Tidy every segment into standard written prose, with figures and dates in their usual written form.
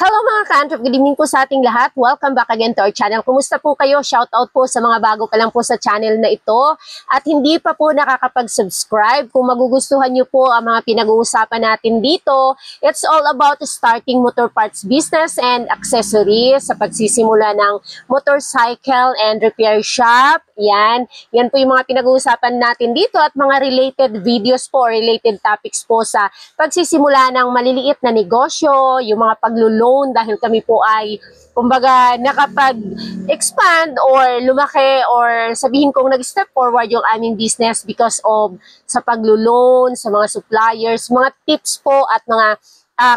Hello mga ka-Antrop, good evening po sa ating lahat. Welcome back again to our channel. Kumusta po kayo? Shout out po sa mga bago pa lang po sa channel na ito. At hindi pa po nakakapag-subscribe. Kung magugustuhan nyo po ang mga pinag-uusapan natin dito, it's all about starting motor parts business and accessories sa pagsisimula ng motorcycle and repair shop. Yan po yung mga pinag-uusapan natin dito at mga related videos po, related topics po sa pagsisimula ng maliliit na negosyo, yung mga paglo-loan dahil kami po ay kumbaga nakapag-expand or lumaki or sabihin kong nag-step forward yung aming business because of sa paglo-loan, sa mga suppliers, mga tips po at mga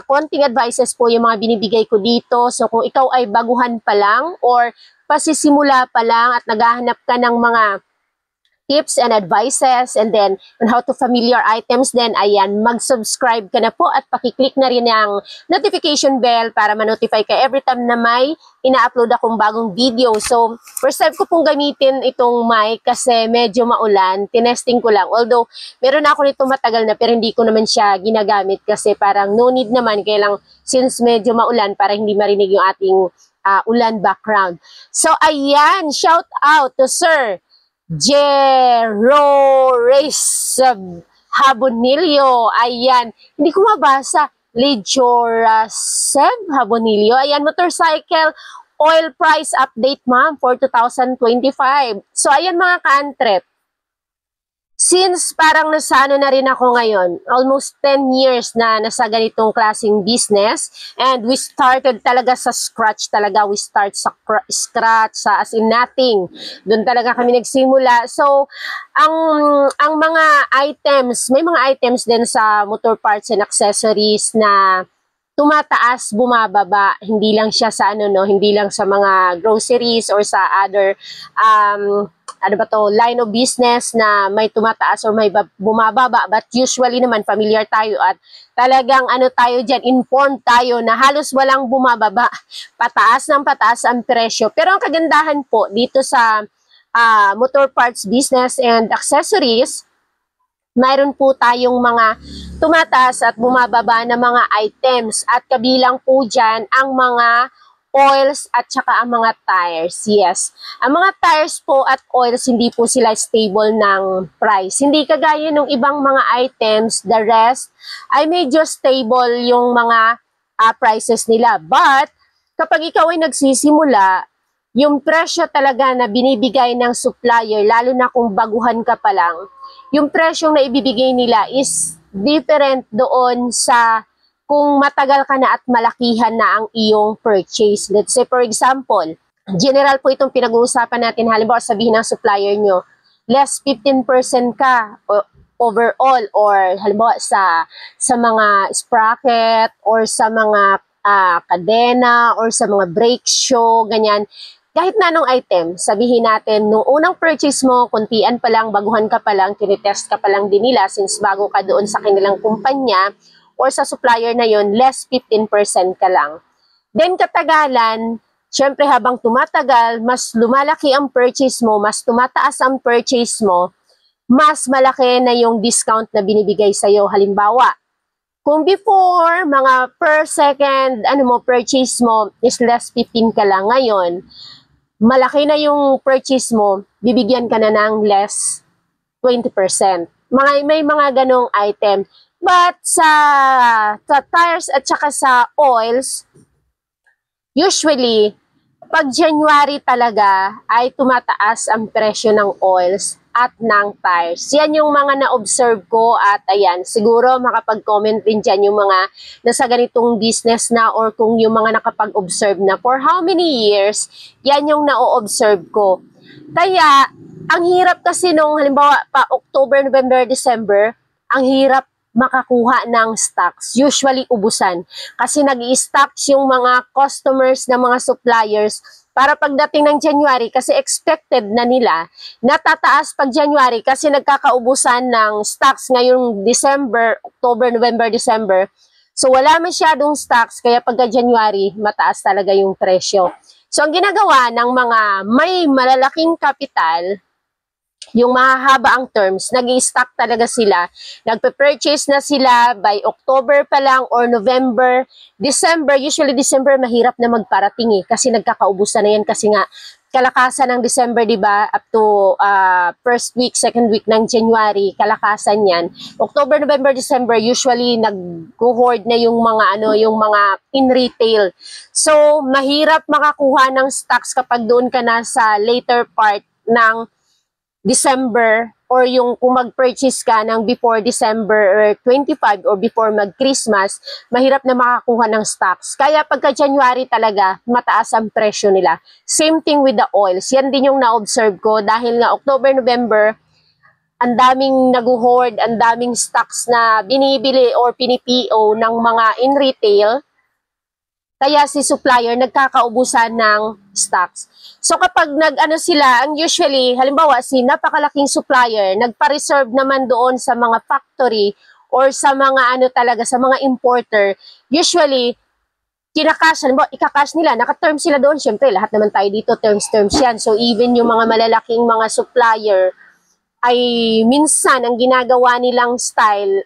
konting advices po yung mga binibigay ko dito. So kung ikaw ay baguhan pa lang or pasisimula pa lang at naghahanap ka ng mga tips and advices and then on how to familiar items, then ayan, mag-subscribe ka na po at pakiclick na rin ang notification bell para ma-notify ka every time na may ina-upload akong bagong video. So, first time ko pong gamitin itong mic kasi medyo maulan. Tinesting ko lang. Although, meron ako nito matagal na pero hindi ko naman siya ginagamit kasi parang no need naman. Kaya lang, since medyo maulan para hindi marinig yung ating ulan background. So, ayan, shout out to Sir Jerorace Habonilio. Ayan, hindi ko mabasa. Lejoracev Habonilio. Ayan, motorcycle oil price update ma'am for 2025. So, ayan mga ka-Antrep. Since parang nasano na rin ako ngayon, almost 10 years na nasa ganitong klaseng business, and we started talaga sa scratch talaga, we start sa scratch, as in nothing. Doon talaga kami nagsimula. So, ang mga items, may mga items din sa motor parts and accessories na tumataas, bumababa, hindi lang siya sa hindi lang sa mga groceries or sa other line of business na may tumataas or may bumababa, but usually naman familiar tayo at talagang tayo dyan, informed tayo na halos walang bumababa, pataas ng pataas ang presyo. Pero ang kagandahan po dito sa motor parts business and accessories, mayroon po tayong mga tumataas at bumababa na mga items at kabilang po dyan ang mga oils at saka ang mga tires. Yes, ang mga tires po at oils, hindi po sila stable ng price. Hindi kagaya ng ibang mga items, the rest ay medyo stable yung mga prices nila. But kapag ikaw ay nagsisimula, yung presyo talaga na binibigay ng supplier, lalo na kung baguhan ka pa lang, yung presyong na ibibigay nila is different doon sa kung matagal ka na at malakihan na ang iyong purchase. Let's say for example, general po itong pinag-uusapan natin. Halimbawa sabihin ng supplier nyo, less 15% ka overall, or halimbawa sa mga sprocket or sa mga kadena or sa mga brake shoe, ganyan. Kahit na anong item, sabihin natin, nung unang purchase mo, kuntian pa lang, baguhan ka pa lang, tinitest ka pa lang din nila since bago ka doon sa kanilang kumpanya or sa supplier na yon, less 15% ka lang. Then katagalan, syempre habang tumatagal, mas lumalaki ang purchase mo, mas tumataas ang purchase mo, mas malaki na yung discount na binibigay sa'yo. Halimbawa, kung before, mga per second, purchase mo is less 15 ka lang, ngayon, malaki na yung purchase mo, bibigyan ka na ng less 20%. May mga ganong item. But sa tires at saka sa oils, usually, pag January talaga ay tumataas ang presyo ng oils at ng tires. Yan yung mga na-observe ko at ayan, siguro makapag-comment din dyan yung mga nasa ganitong business na or kung yung mga nakapag-observe na for how many years, yan yung na-observe ko. Kaya, ang hirap kasi nung halimbawa pa October, November, December, ang hirap makakuha ng stocks. Usually, ubusan. Kasi nag-i-stocks yung mga customers na mga suppliers para pagdating ng January, kasi expected na nila, natataas pag January kasi nagkakaubusan ng stocks ngayong December, October, November, December. So, wala masyadong stocks, kaya pagka January, mataas talaga yung presyo. So, ang ginagawa ng mga may malalaking kapital, yung mahahaba ang terms, nag-i-stock talaga sila. Nagpe-purchase na sila by October pa lang or November, December. Usually December mahirap na magparating kasi nagkakaubusan na yan kasi nga kalakasan ng December, 'di ba? Up to first week, second week ng January, kalakasan 'yan. October, November, December usually nag-hoard na yung mga yung mga in retail. So, mahirap makakuha ng stocks kapag doon ka na sa later part ng December or yung kung mag-purchase ka ng before December 25 or before mag-Christmas, mahirap na makakuha ng stocks. Kaya pagka January talaga, mataas ang presyo nila. Same thing with the oils. Yan din yung na-observe ko dahil nga October, November, ang daming nag-hoard, ang daming stocks na binibili or pinipo ng mga in retail. Kaya si supplier nagkakaubusan ng stocks. So kapag sila, ang usually, halimbawa si napakalaking supplier, nagpa-reserve naman doon sa mga factory or sa mga talaga, sa mga importer, usually, kinakash, halimbawa, ikakash nila, naka-term sila doon, syempre, lahat naman tayo dito, terms yan. So even yung mga malalaking mga supplier, ay minsan, ang ginagawa nilang style,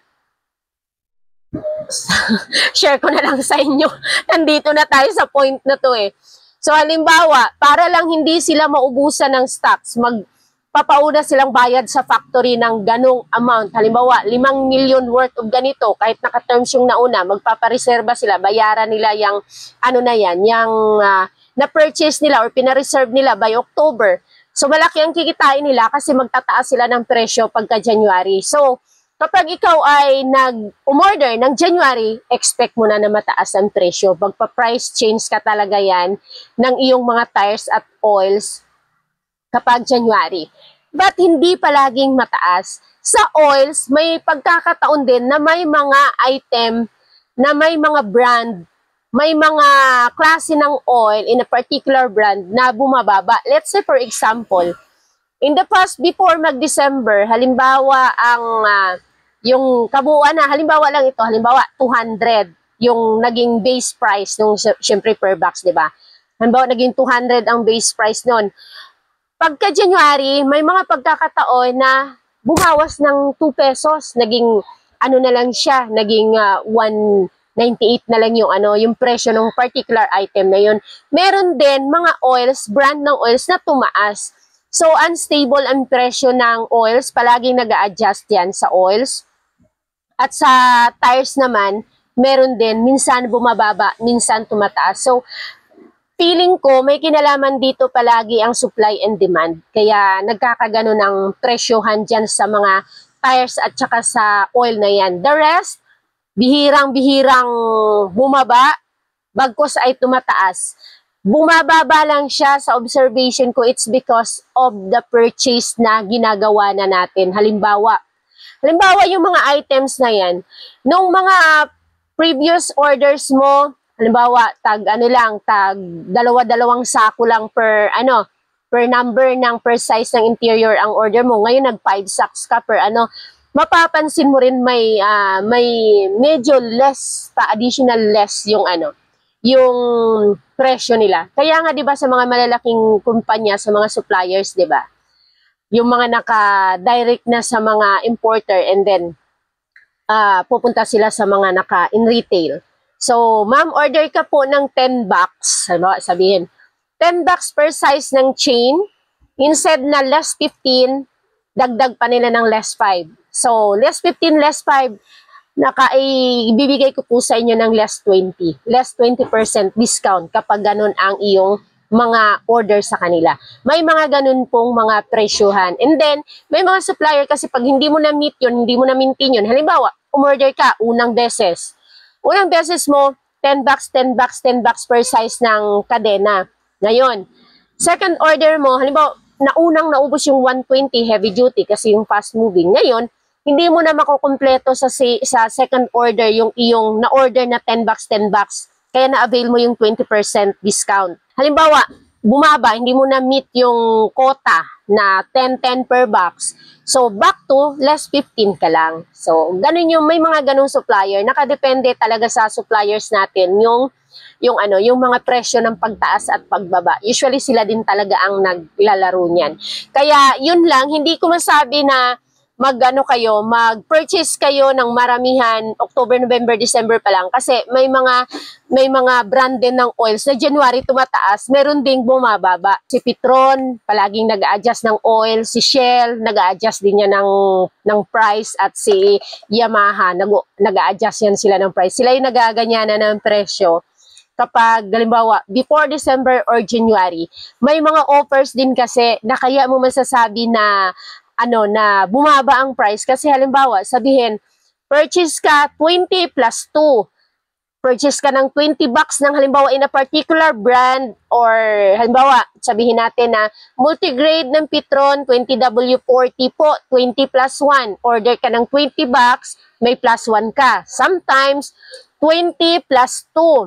share ko na lang sa inyo. Nandito na tayo sa point na to So halimbawa, para lang hindi sila maubusan ng stocks, magpapauna silang bayad sa factory ng ganong amount. Halimbawa, 5 million worth of ganito, kahit naka-terms yung nauna, magpapareserba sila, bayaran nila yung yung na-purchase nila or pina-reserve nila by October. So malaki ang kikitain nila kasi magtataas sila ng presyo pagka January. So, kapag ikaw ay nag-umorder ng January, expect mo na mataas ang presyo. Magpa-price change ka talaga yan ng iyong mga tires at oils kapag January. But hindi palaging mataas. Sa oils, may pagkakataon din na may mga item, na may mga brand, may mga klase ng oil in a particular brand na bumababa. Let's say for example, in the past, before mag-December, halimbawa yung kabuuan na, halimbawa lang ito, halimbawa 200 yung naging base price nung syempre per box, di ba? Halimbawa naging 200 ang base price nun. Pagka January, may mga pagkakataon na bumawas ng 2 pesos, naging na lang siya, naging 198 na lang yung presyo ng particular item na yun. Meron din mga oils, brand ng oils na tumaas. So unstable ang presyo ng oils, palaging nag-a-adjust yan sa oils. At sa tires naman, meron din, minsan bumababa, minsan tumataas. So, feeling ko, may kinalaman dito palagi ang supply and demand. Kaya nagkakagano ng presyohan dyan sa mga tires at saka sa oil na yan. The rest, bihirang-bihirang bumaba, bagkos ay tumataas. Bumababa lang siya sa observation ko, it's because of the purchase na ginagawa na natin. Halimbawa, yung mga items na yan, nung mga previous orders mo, halimbawa, tag dalawa-dalawang sako lang per number ng per size ng interior ang order mo. Ngayon, nag 5 sacks ka per mapapansin mo rin may medyo less pa, additional less yung yung presyo nila. Kaya nga 'di ba sa mga malalaking kumpanya, sa mga suppliers, 'di ba? Yung mga naka-direct na sa mga importer and then pupunta sila sa mga naka-in retail. So, ma'am, order ka po ng 10 box. Sabihin, 10 box per size ng chain. Instead na less 15, dagdag pa nila ng less 5. So, less 15, less 5, ibibigay ko po sa inyo ng less 20. Less 20% discount kapag ganun ang iyong mga order sa kanila. May mga ganun pong mga presyuhan. And then, may mga supplier kasi pag hindi mo na meet yun, hindi mo na maintain yun. Halimbawa, umorder ka, unang beses. Unang beses mo, 10 bucks, 10 bucks, 10 bucks per size ng kadena. Ngayon, second order mo, halimbawa, naubos yung 120 heavy duty kasi yung fast moving. Ngayon, hindi mo na makukumpleto sa second order yung iyong na-order na 10 bucks, 10 bucks. Kaya na-avail mo yung 20% discount. Halimbawa, bumaba, hindi mo na meet yung quota na 10 per box. So, back to less 15 ka lang. So, ganun yung may mga ganung supplier. Nakadepende talaga sa suppliers natin yung yung mga presyo ng pagtaas at pagbaba. Usually sila din talaga ang naglalaro niyan. Kaya yun lang, hindi ko masabi na mag-purchase kayo ng maramihan October, November, December pa lang kasi may mga brand din ng oils na January tumataas, meron ding bumababa. Si Petron palaging nag-a-adjust ng oil, si Shell nag-a-adjust din niya ng price at si Yamaha nag-a-adjust yan sila ng price. Sila yung nagaganyanan ng presyo. Kapag, halimbawa, before December or January, may mga offers din kasi na kaya mo masasabi na na bumaba ang price kasi halimbawa, sabihin, purchase ka 20 plus 2. Purchase ka ng 20 bucks ng halimbawa in a particular brand or halimbawa, sabihin natin na multigrade ng Petron 20W40 po, 20 plus 1. Order ka ng 20 bucks, may plus 1 ka. Sometimes, 20 plus 2.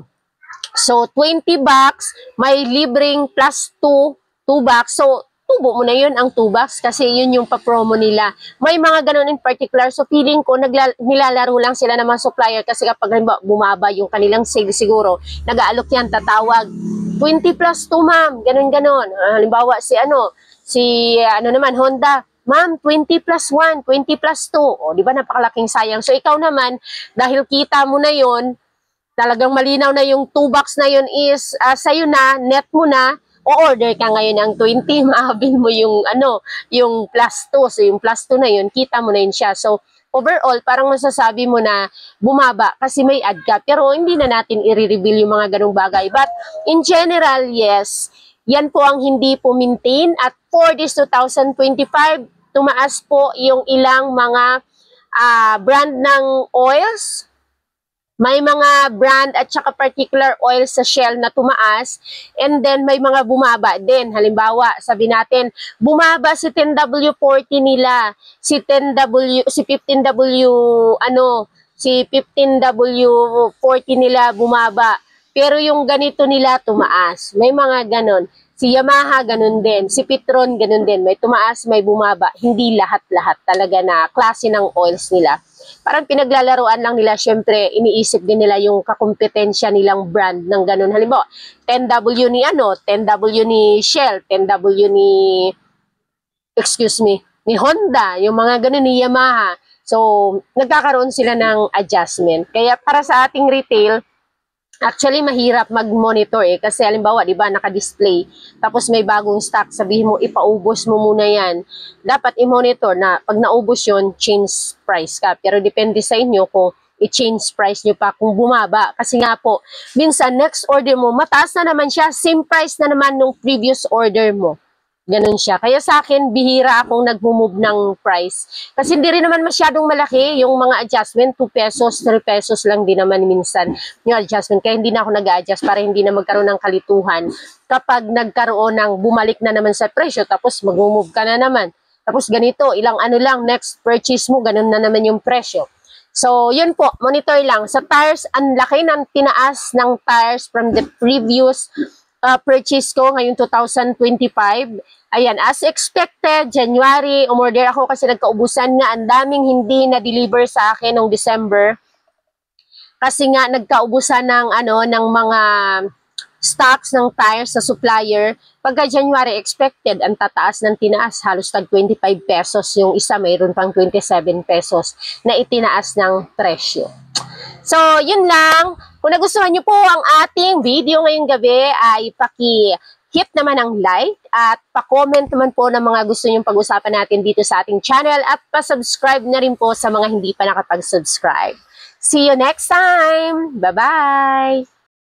So, 20 bucks, may libreng plus 2 bucks. So, tubo mo na yun ang 2 bucks kasi yun yung pa-promo nila. May mga ganun in particular. So, feeling ko, nilalaro lang sila ng mga supplier kasi kapag bumaba yung kanilang sale siguro, nag-aalok yan, tatawag. 20 plus 2, ma'am. Ganun-ganon. Halimbawa, si naman, Honda. Ma'am, 20 plus 1, 20 plus 2. O, di ba, napakalaking sayang. So, ikaw naman, dahil kita mo na yun, talagang malinaw na yung 2 bucks na yun is sa'yo na, net mo na, o-order ka ngayon ng 20, maabil mo yung plus 2. So, yung plus 2 na yun, kita mo na yun siya. So, overall, parang masasabi mo na bumaba kasi may ad ka. Pero, hindi na natin i-reveal yung mga ganung bagay. But, in general, yes, yan po ang hindi po maintain. At for this 2025, tumaas po yung ilang mga brand ng oils. May mga brand at saka particular oil sa Shell na tumaas and then may mga bumaba din. Halimbawa, sabi natin, bumaba si 10W40 nila, si 15W40 nila bumaba. Pero yung ganito nila tumaas. May mga ganon. Si Yamaha ganun din, si Petron ganun din. May tumaas, may bumaba. Hindi lahat-lahat talaga na klase ng oils nila. Parang pinaglalaroan lang nila, syempre, iniisip din nila yung kakompetensya nilang brand ng ganun. Halimbawa, 10W ni 10W ni Shell, 10W ni Honda, yung mga ganun ni Yamaha. So, nagkakaroon sila ng adjustment. Kaya para sa ating retail, actually, mahirap mag-monitor kasi halimbawa, di ba, naka-display, tapos may bagong stock, sabihin mo, ipaubos mo muna yan. Dapat i-monitor na pag naubos yun, change price ka. Pero depende sa inyo kung i-change price nyo pa kung bumaba. Kasi nga po, minsan, next order mo, mataas na naman siya, same price na naman nung previous order mo. Ganun siya. Kaya sa akin, bihira akong nag-move ng price. Kasi hindi rin naman masyadong malaki yung mga adjustment. 2 pesos, 3 pesos lang din naman minsan yung adjustment. Kaya hindi na ako nag-adjust para hindi na magkaroon ng kalituhan. Kapag nagkaroon ng bumalik na naman sa presyo, tapos mag-move ka na naman. Tapos ganito, ilang lang, next purchase mo, ganun na naman yung presyo. So, yun po, monitor lang. Sa tires, ang laki ng tinaas ng tires from the previous purchase ko ngayong 2025. Ayan, as expected, January, umorder ako kasi nagkaubusan nga. Ang daming hindi na-deliver sa akin noong December. Kasi nga, nagkaubusan ng mga stocks ng tires sa supplier. Pagka January expected, ang tataas ng tinaas, halos tag 25 pesos. Yung isa, mayroon pang 27 pesos na itinaas ng presyo. So, yun lang. Kung nagustuhan nyo po ang ating video ngayong gabi, ay paki-hit naman ang like at pa-comment naman po ng mga gusto nyong pag-usapan natin dito sa ating channel at pa-subscribe na rin po sa mga hindi pa nakapag-subscribe. See you next time! Bye-bye!